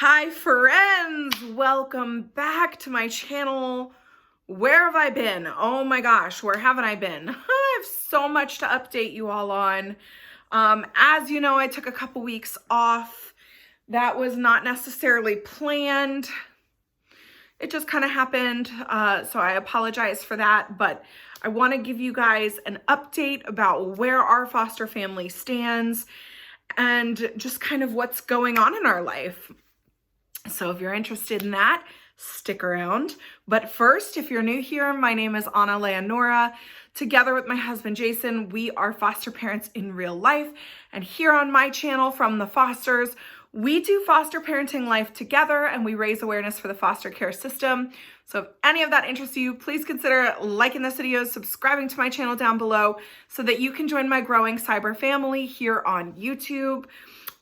Hi friends, welcome back to my channel. Where have I been? Oh my gosh, where haven't I been? I have so much to update you all on. As you know, I took a couple weeks off. That was not necessarily planned. It just kind of happened, so I apologize for that, but I want to give you guys an update about where our foster family stands and just kind of what's going on in our life. So if you're interested in that, stick around. But first, if you're new here, my name is Anna Leonora. Together with my husband, Jason, we are foster parents in real life. And here on my channel, From the Fosters, we do foster parenting life together and we raise awareness for the foster care system. So if any of that interests you, please consider liking this video, subscribing to my channel down below so that you can join my growing cyber family here on YouTube.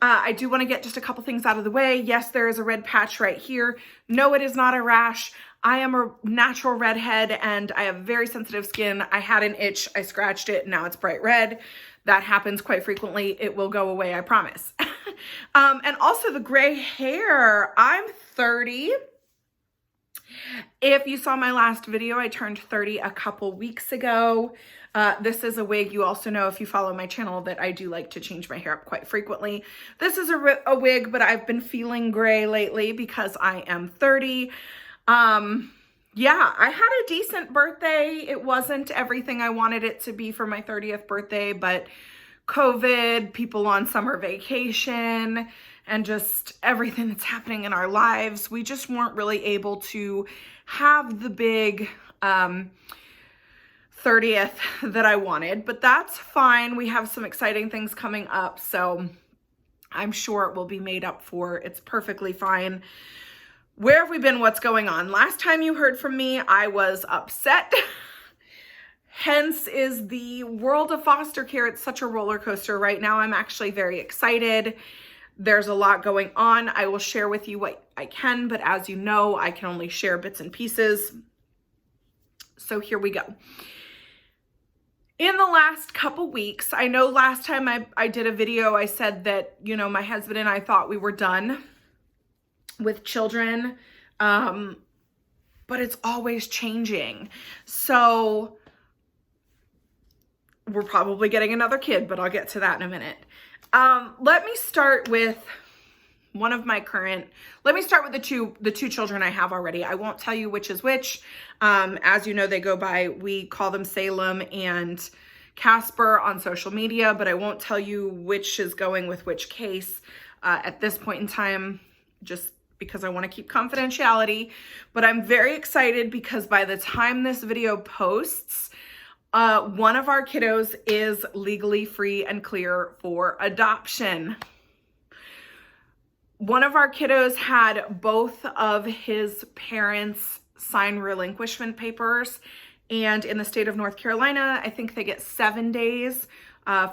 I do want to get just a couple things out of the way. Yes, there is a red patch right here. No, it is not a rash. I am a natural redhead and I have very sensitive skin. I had an itch, I scratched it, now it's bright red. That happens quite frequently. It will go away, I promise. And also the gray hair. I'm 30. If you saw my last video, I turned 30 a couple weeks ago. This is a wig. You also know if you follow my channel that I do like to change my hair up quite frequently. This is a wig, but I've been feeling gray lately because I am 30. Yeah, I had a decent birthday. It wasn't everything I wanted it to be for my 30th birthday, but COVID, people on summer vacation, and just everything that's happening in our lives, we just weren't really able to have the big 30th that I wanted, but that's fine. We have some exciting things coming up, so I'm sure it will be made up for. It's perfectly fine. Where have we been? What's going on? Last time you heard from me, I was upset. Hence is the world of foster care. It's such a roller coaster right now. I'm actually very excited. There's a lot going on. I will share with you what I can, but as you know, I can only share bits and pieces. So here we go. In the last couple weeks, I know last time I did a video, I said that, you know, my husband and I thought we were done with children, but it's always changing. So we're probably getting another kid, but I'll get to that in a minute. Let me start with one of my current, let me start with the two children I have already. I won't tell you which is which. As you know, they go by, we call them Salem and Casper on social media, but I won't tell you which is going with which case at this point in time, just because I want to keep confidentiality. But I'm very excited because by the time this video posts, one of our kiddos is legally free and clear for adoption. One of our kiddos had both of his parents sign relinquishment papers, and in the state of North Carolina, I think they get 7 days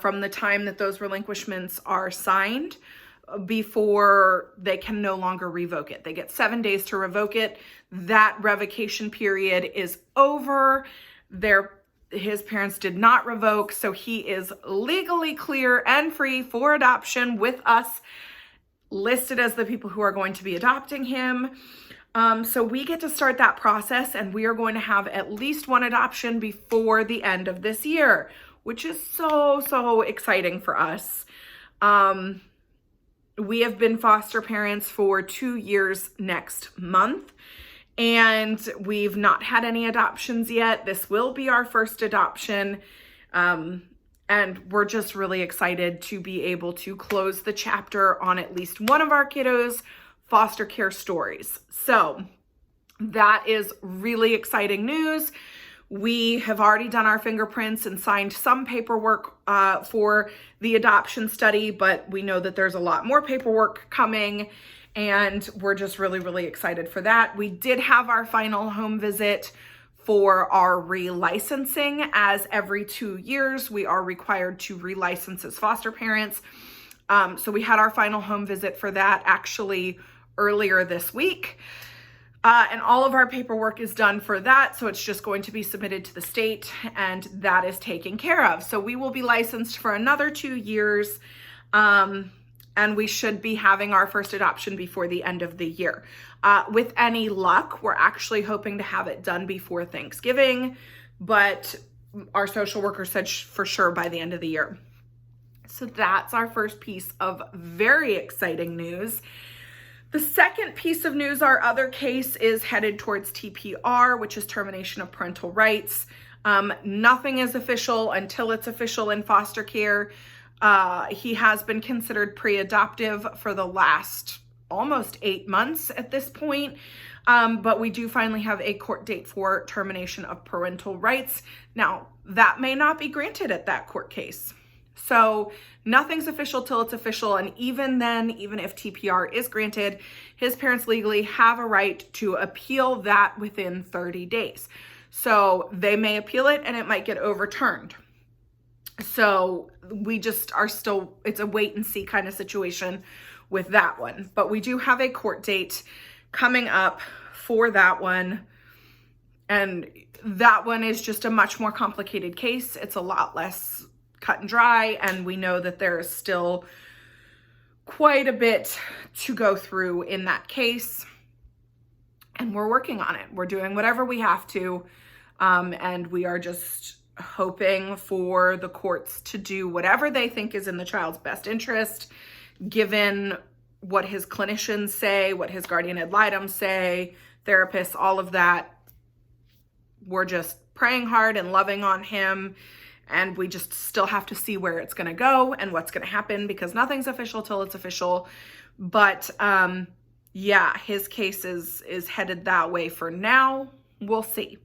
from the time that those relinquishments are signed before they can no longer revoke it. They get 7 days to revoke it. That revocation period is over. His parents did not revoke, so he is legally clear and free for adoption with us, listed as the people who are going to be adopting him. So we get to start that process, and we are going to have at least one adoption before the end of this year, which is so exciting for us. We have been foster parents for 2 years next month, and we've not had any adoptions yet. This will be our first adoption. And we're just really excited to be able to close the chapter on at least one of our kiddos' foster care stories. So that is really exciting news. We have already done our fingerprints and signed some paperwork for the adoption study, but we know that there's a lot more paperwork coming, and we're just really excited for that. We did have our final home visit for our relicensing, as every 2 years we are required to relicense as foster parents. So we had our final home visit for that actually earlier this week. And all of our paperwork is done for that. So it's just going to be submitted to the state, and that is taken care of. So we will be licensed for another 2 years. and we should be having our first adoption before the end of the year. With any luck, we're actually hoping to have it done before Thanksgiving, but our social worker said for sure by the end of the year. So that's our first piece of very exciting news. The second piece of news, our other case is headed towards TPR, which is termination of parental rights. Nothing is official until it's official in foster care. He has been considered pre-adoptive for the last almost 8 months at this point. But we do finally have a court date for termination of parental rights. Now, that may not be granted at that court case. So nothing's official till it's official. And even then, even if TPR is granted, his parents legally have a right to appeal that within 30 days. So they may appeal it and it might get overturned. So we just are still, it's a wait and see kind of situation with that one. But we do have a court date coming up for that one. And that one is just a much more complicated case. It's a lot less cut and dry. And we know that there is still quite a bit to go through in that case. And we're working on it. We're doing whatever we have to. And we are just hoping for the courts to do whatever they think is in the child's best interest, given what his clinicians say, what his guardian ad litem say, therapists, all of that. We're just praying hard and loving on him. And we just still have to see where it's going to go and what's going to happen, because nothing's official till it's official. But yeah, his case is headed that way for now. We'll see.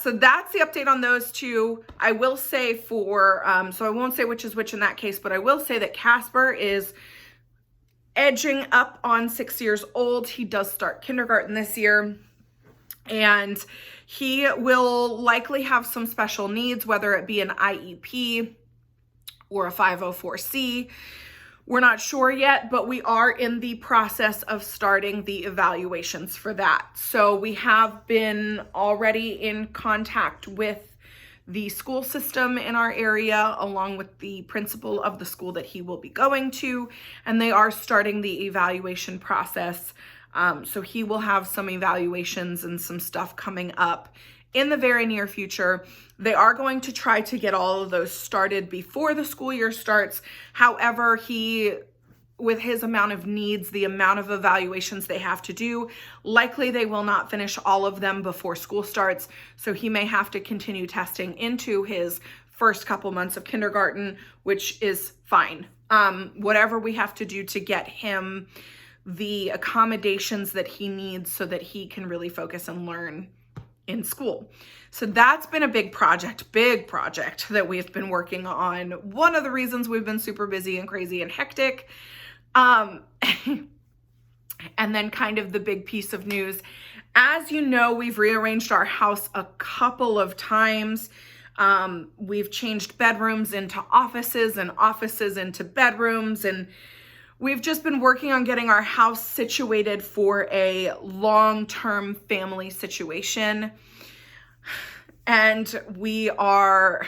So that's the update on those two. I will say for, so I won't say which is which in that case, but I will say that Casper is edging up on 6 years old. He does start kindergarten this year, and he will likely have some special needs, whether it be an IEP or a 504C. We're not sure yet, but we are in the process of starting the evaluations for that. So we have been already in contact with the school system in our area, along with the principal of the school that he will be going to, and they are starting the evaluation process. So he will have some evaluations and some stuff coming up in the very near future. They are going to try to get all of those started before the school year starts. However, with his amount of needs, the amount of evaluations they have to do, likely they will not finish all of them before school starts. So he may have to continue testing into his first couple months of kindergarten, which is fine. Whatever we have to do to get him the accommodations that he needs so that he can really focus and learn in school. So that's been a big project that we've been working on. One of the reasons we've been super busy and crazy and hectic. And then kind of the big piece of news. As you know, we've rearranged our house a couple of times. We've changed bedrooms into offices and offices into bedrooms, and we've just been working on getting our house situated for a long-term family situation. And we are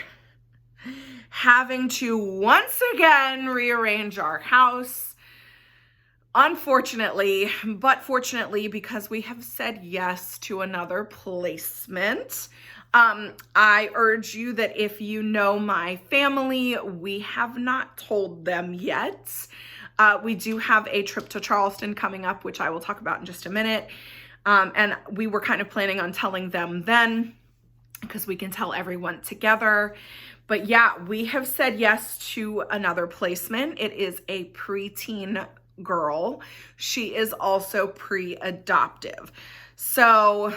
having to once again rearrange our house. Unfortunately, but fortunately, because we have said yes to another placement. I urge you that if you know my family, we have not told them yet. We do have a trip to Charleston coming up, which I will talk about in just a minute. And we were kind of planning on telling them then, because we can tell everyone together. But yeah, we have said yes to another placement. It is a preteen girl. She is also pre-adoptive. So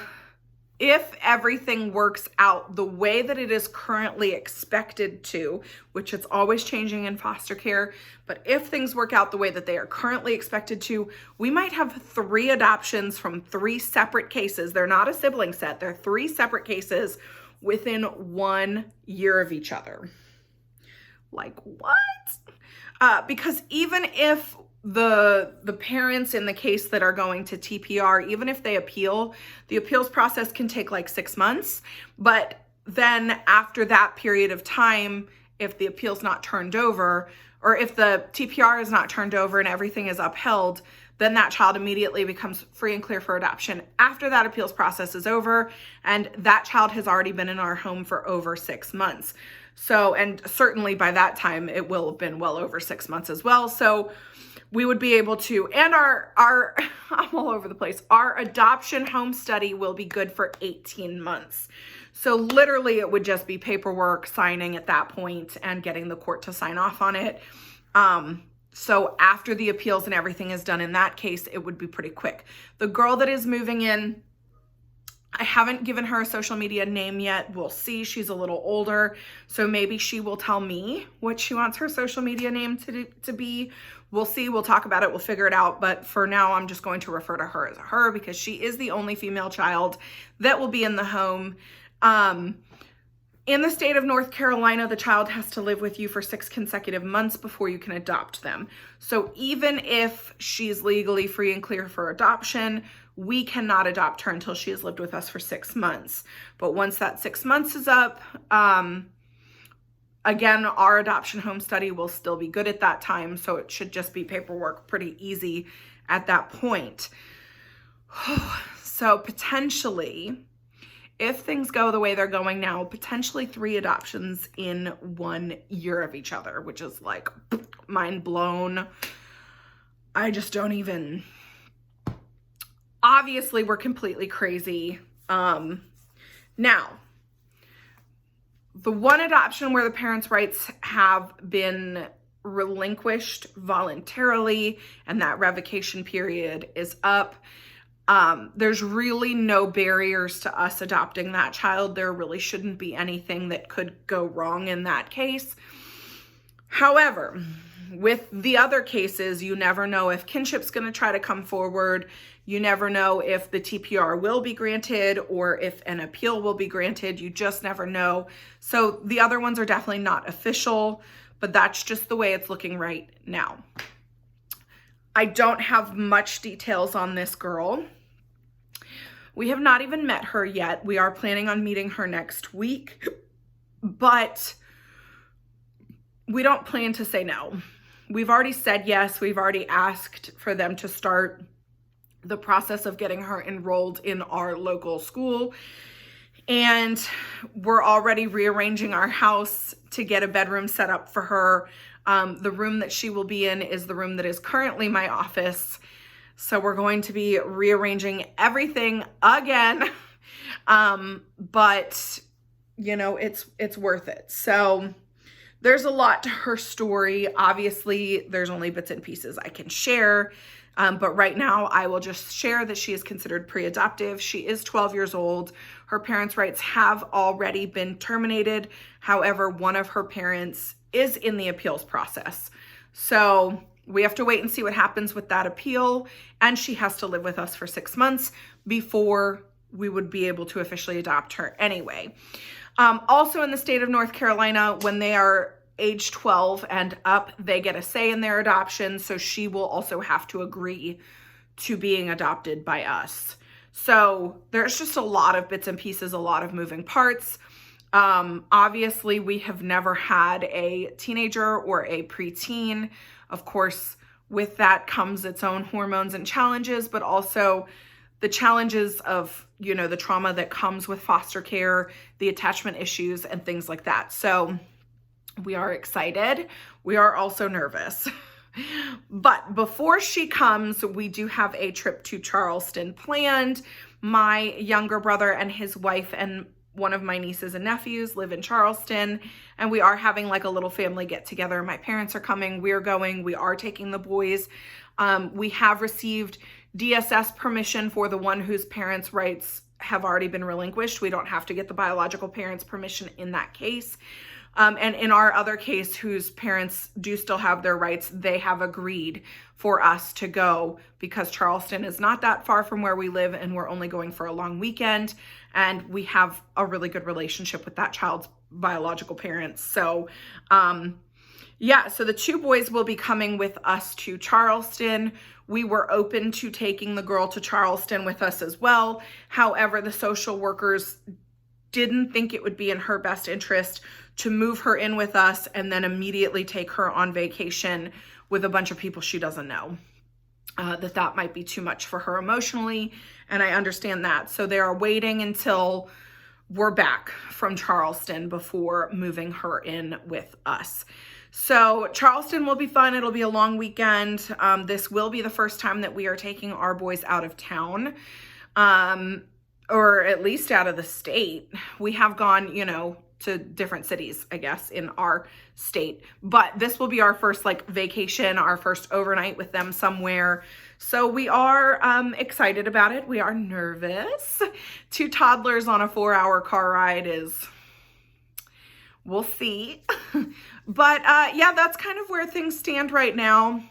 if everything works out the way that it is currently expected to, which it's always changing in foster care, but if things work out the way that they are currently expected to, we might have 3 adoptions from 3 separate cases. They're not a sibling set. They're 3 separate cases within 1 year of each other. Like what? Because even if the parents in the case that are going to TPR, even if they appeal, the appeals process can take like 6 months. But then after that period of time, if the appeal's not turned over, or if the TPR is not turned over and everything is upheld, then that child immediately becomes free and clear for adoption after that appeals process is over, and that child has already been in our home for over 6 months. So, and certainly by that time, it will have been well over 6 months as well. So we would be able to, and our I'm all over the place, our adoption home study will be good for 18 months. So literally it would just be paperwork, signing at that point, and getting the court to sign off on it. So after the appeals and everything is done in that case, it would be pretty quick. The girl that is moving in, I haven't given her a social media name yet. We'll see. She's a little older, so maybe she will tell me what she wants her social media name to be. We'll see. We'll talk about it. We'll figure it out. But for now, I'm just going to refer to her as her because she is the only female child that will be in the home. In the state of North Carolina, the child has to live with you for 6 consecutive months before you can adopt them. So even if she's legally free and clear for adoption, we cannot adopt her until she has lived with us for 6 months. But once that 6 months is up, again, our adoption home study will still be good at that time. So it should just be paperwork pretty easy at that point. So potentially, if things go the way they're going now, potentially 3 adoptions in 1 year of each other, which is like mind blown. I just don't even, obviously we're completely crazy. Now, the one adoption where the parents' rights have been relinquished voluntarily and that revocation period is up, there's really no barriers to us adopting that child. There really shouldn't be anything that could go wrong in that case. However, with the other cases, you never know if kinship's going to try to come forward. You never know if the TPR will be granted or if an appeal will be granted. You just never know. So the other ones are definitely not official, but that's just the way it's looking right now. I don't have much details on this girl. We have not even met her yet. We are planning on meeting her next week, but we don't plan to say no. We've already said yes. We've already asked for them to start the process of getting her enrolled in our local school. And we're already rearranging our house to get a bedroom set up for her. The room that she will be in is the room that is currently my office. So we're going to be rearranging everything again. But you know, it's worth it. So there's a lot to her story. Obviously, there's only bits and pieces I can share. But right now, I will just share that she is considered pre-adoptive. She is 12 years old. Her parents' rights have already been terminated. However, one of her parents is in the appeals process. So we have to wait and see what happens with that appeal. And she has to live with us for 6 months before we would be able to officially adopt her anyway. Also in the state of North Carolina, when they are age 12 and up, they get a say in their adoption. So she will also have to agree to being adopted by us. So there's just a lot of bits and pieces, a lot of moving parts. Obviously, we have never had a teenager or a preteen. Of course, with that comes its own hormones and challenges, but also the challenges of, you know, the trauma that comes with foster care, the attachment issues and things like that. So we are excited. We are also nervous. But before she comes, we do have a trip to Charleston planned. My younger brother and his wife and one of my nieces and nephews live in Charleston, and we are having like a little family get together. My parents are coming. We're going. We are taking the boys. We have received DSS permission for the one whose parents' rights have already been relinquished. We don't have to get the biological parents' permission in that case. And in our other case, whose parents do still have their rights, they have agreed for us to go because Charleston is not that far from where we live and we're only going for a long weekend. And we have a really good relationship with that child's biological parents. So, yeah, so the 2 boys will be coming with us to Charleston. We were open to taking the girl to Charleston with us as well. However, the social workers didn't think it would be in her best interest to move her in with us and then immediately take her on vacation with a bunch of people she doesn't know. That might be too much for her emotionally, and I understand that. So they are waiting until we're back from Charleston before moving her in with us. So Charleston will be fun. It'll be a long weekend. This will be the first time that we are taking our boys out of town, or at least out of the state. We have gone, you know, to different cities, I guess, in our state, but this will be our first like vacation, our first overnight with them somewhere. So we are excited about it. We are nervous. 2 toddlers on a 4-hour car ride is, we'll see. But yeah, that's kind of where things stand right now.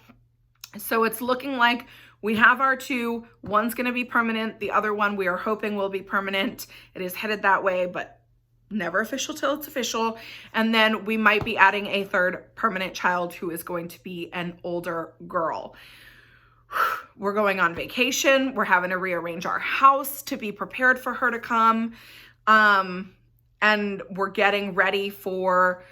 So it's looking like we have our 2. One's going to be permanent. The other one we are hoping will be permanent. It is headed that way, but never official till it's official. And then we might be adding a 3rd permanent child who is going to be an older girl. We're going on vacation. We're having to rearrange our house to be prepared for her to come. And we're getting ready for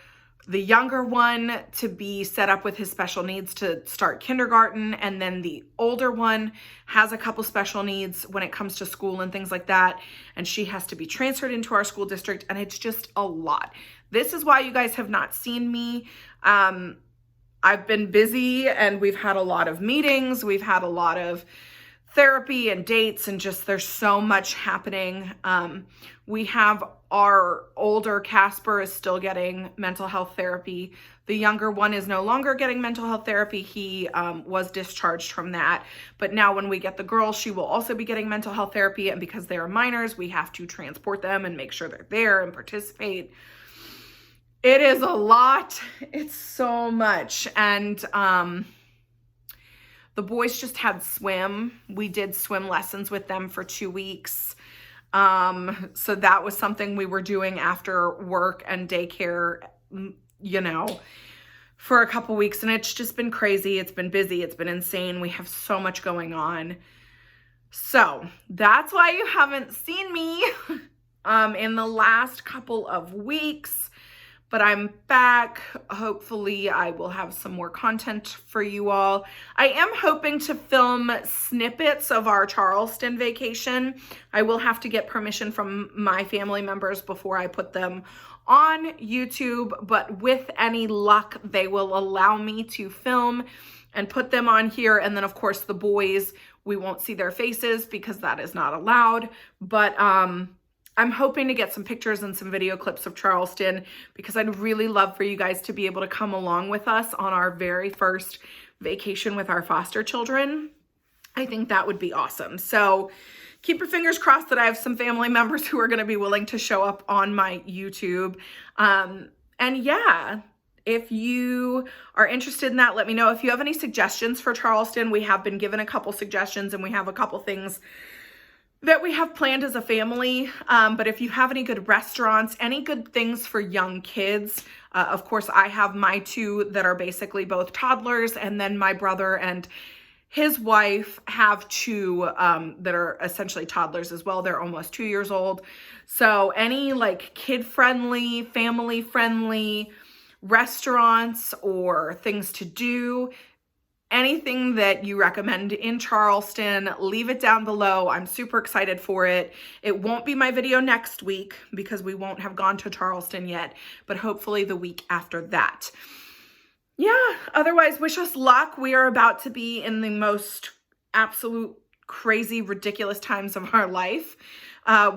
the younger one to be set up with his special needs to start kindergarten. And then the older one has a couple special needs when it comes to school and things like that. And she has to be transferred into our school district. And it's just a lot. This is why you guys have not seen me. I've been busy and we've had a lot of meetings. We've had a lot of therapy and dates, and just there's so much happening. We have our older Casper is still getting mental health therapy. The younger one is no longer getting mental health therapy. He was discharged from that. But now when we get the girl, she will also be getting mental health therapy. And because they are minors, we have to transport them and make sure they're there and participate. It is a lot. It's so much. And the boys just had swim. We did swim lessons with them for 2 weeks. So that was something we were doing after work and daycare, you know, for a couple weeks. And it's just been crazy. It's been busy. It's been insane. We have so much going on. So that's why you haven't seen me in the last couple of weeks. But I'm back. Hopefully I will have some more content for you all. I am hoping to film snippets of our Charleston vacation. I will have to get permission from my family members before I put them on YouTube, but with any luck, they will allow me to film and put them on here. And then of course the boys, we won't see their faces because that is not allowed. But I'm hoping to get some pictures and some video clips of Charleston because I'd really love for you guys to be able to come along with us on our very first vacation with our foster children. I think that would be awesome. So keep your fingers crossed that I have some family members who are going to be willing to show up on my YouTube. And yeah, if you are interested in that, let me know. If you have any suggestions for Charleston, we have been given a couple suggestions and we have a couple things that we have planned as a family. But if you have any good restaurants, any good things for young kids, of course, I have my 2 that are basically both toddlers, and then my brother and his wife have 2 that are essentially toddlers as well. They're almost 2 years old. So any like kid-friendly, family-friendly restaurants or things to do, anything that you recommend in Charleston, leave it down below. I'm super excited for it. It won't be my video next week because we won't have gone to Charleston yet, but hopefully the week after that. Yeah, otherwise wish us luck. We are about to be in the most absolute crazy, ridiculous times of our life.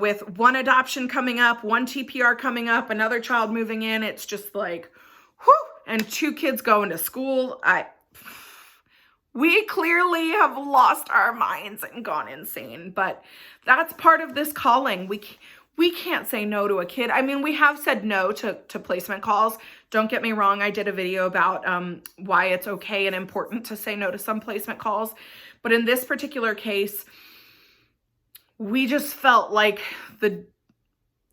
With 1 adoption coming up, 1 TPR coming up, another child moving in. It's just like, whew, and 2 kids going to school. We clearly have lost our minds and gone insane, but that's part of this calling. We can't say no to a kid. I mean, we have said no to placement calls. Don't get me wrong. I did a video about why it's okay and important to say no to some placement calls. But in this particular case, we just felt like the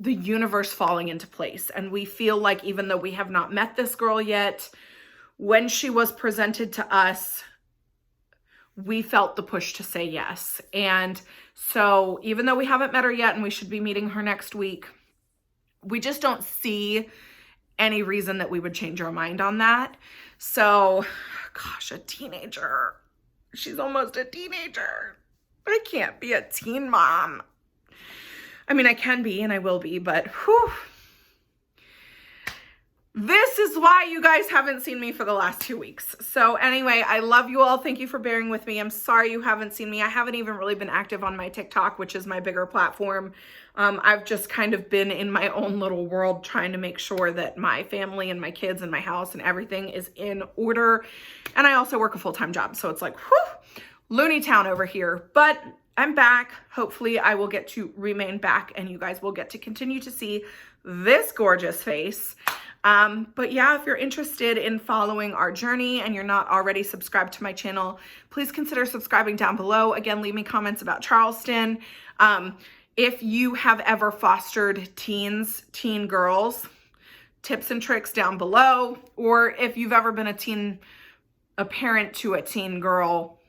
universe falling into place. And we feel like even though we have not met this girl yet, when she was presented to us, we felt the push to say yes. And so even though we haven't met her yet and we should be meeting her next week, we just don't see any reason that we would change our mind on that. So, gosh, a teenager. She's almost a teenager. I can't be a teen mom. I mean, I can be and I will be, but whew. This is why you guys haven't seen me for the last 2 weeks. So anyway, I love you all. Thank you for bearing with me. I'm sorry you haven't seen me. I haven't even really been active on my TikTok, which is my bigger platform. I've just kind of been in my own little world trying to make sure that my family and my kids and my house and everything is in order. And I also work a full-time job. So it's like, whew, loony town over here. But I'm back. Hopefully I will get to remain back and you guys will get to continue to see this gorgeous face. But yeah, if you're interested in following our journey and you're not already subscribed to my channel, please consider subscribing down below. Again, leave me comments about Charleston. If you have ever fostered teen girls, tips and tricks down below. Or if you've ever been a parent to a teen girl,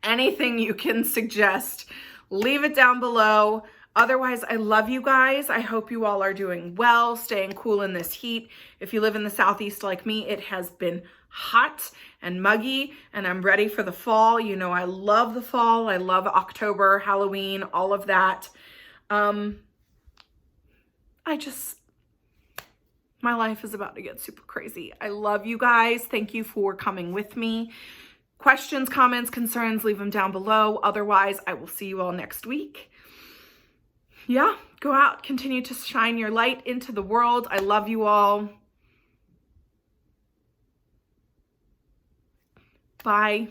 anything you can suggest, leave it down below. Otherwise, I love you guys. I hope you all are doing well, staying cool in this heat. If you live in the Southeast like me, it has been hot and muggy, and I'm ready for the fall. You know, I love the fall. I love October, Halloween, all of that. My life is about to get super crazy. I love you guys. Thank you for coming with me. Questions, comments, concerns, leave them down below. Otherwise, I will see you all next week. Yeah, go out, continue to shine your light into the world. I love you all. Bye.